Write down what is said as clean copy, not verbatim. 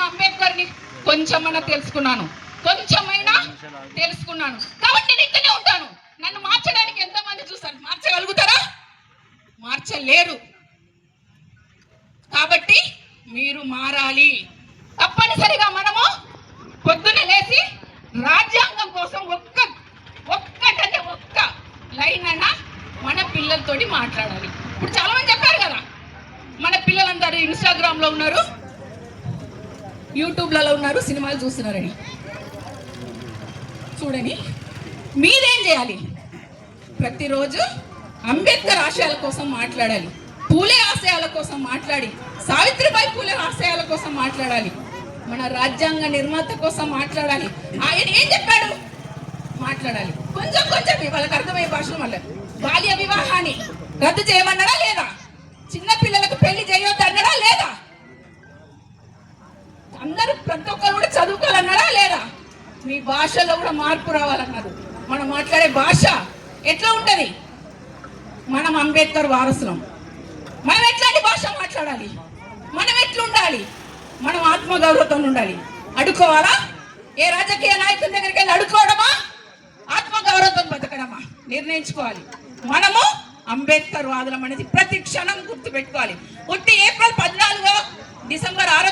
అంబేద్కర్ని కొంచెమైనా తెలుసుకున్నాను, కాబట్టి నేను ఇక్కడే ఉంటాను. నన్ను మార్చడానికి ఎంతమంది చూస్తారు? మార్చగలుగుతారా? మార్చలేరు. కాబట్టి మీరు మారాలి. తప్పనిసరిగా మనము పొద్దున లేచి రాజ్యాంగం కోసం ఒక్క లైన్ అయినా మన పిల్లలతోటి మాట్లాడాలి. ఇప్పుడు చాలా మంది చెప్పారు కదా, మన పిల్లలందరూ ఇన్స్టాగ్రామ్ లో ఉన్నారు, యూట్యూబ్లలో ఉన్నారు, సినిమాలు చూస్తున్నారని. చూడని మీరేం చేయాలి? ప్రతిరోజు అంబేద్కర్ ఆశయాల కోసం మాట్లాడాలి, పూలే ఆశయాల కోసం మాట్లాడి, సావిత్రిబాయి పూలే ఆశయాల కోసం మాట్లాడాలి, మన రాజ్యాంగ నిర్మాత కోసం మాట్లాడాలి. ఆయన ఏం చెప్పాడు? మాట్లాడాలి. కొంచెం వాళ్ళకి అర్థమయ్యే భాషలో మళ్ళీ బాల్య వివాహాన్ని రద్దు చేయమన్నాడా లేదా? చిన్న పిల్లలకు పెళ్లి చేయొద్దు అన్నాడా లేదా? అందరూ ప్రతి ఒక్కరు కూడా చదువుకోవాలన్నాడా లేదా? మీ భాషలో కూడా మార్పు రావాలన్నారు. మనం మాట్లాడే భాష ఎట్లా ఉంటది? మనం అంబేద్కర్ వారసులం. మనం ఎట్లాంటి భాష మాట్లాడాలి? మనం ఎట్లుండాలి? మనం ఆత్మగౌరవంతో ఉండాలి. అడుకోవాలా? ఏ రాజకీయ నాయకుల దగ్గరికి వెళ్ళి అడుకోవడమా, ఆత్మగౌరవంతో బతకడమా నిర్ణయించుకోవాలి. మనము అంబేద్కర్ వాదులం అనేది ప్రతి క్షణం గుర్తు పెట్టుకోవాలి. April 14 December 6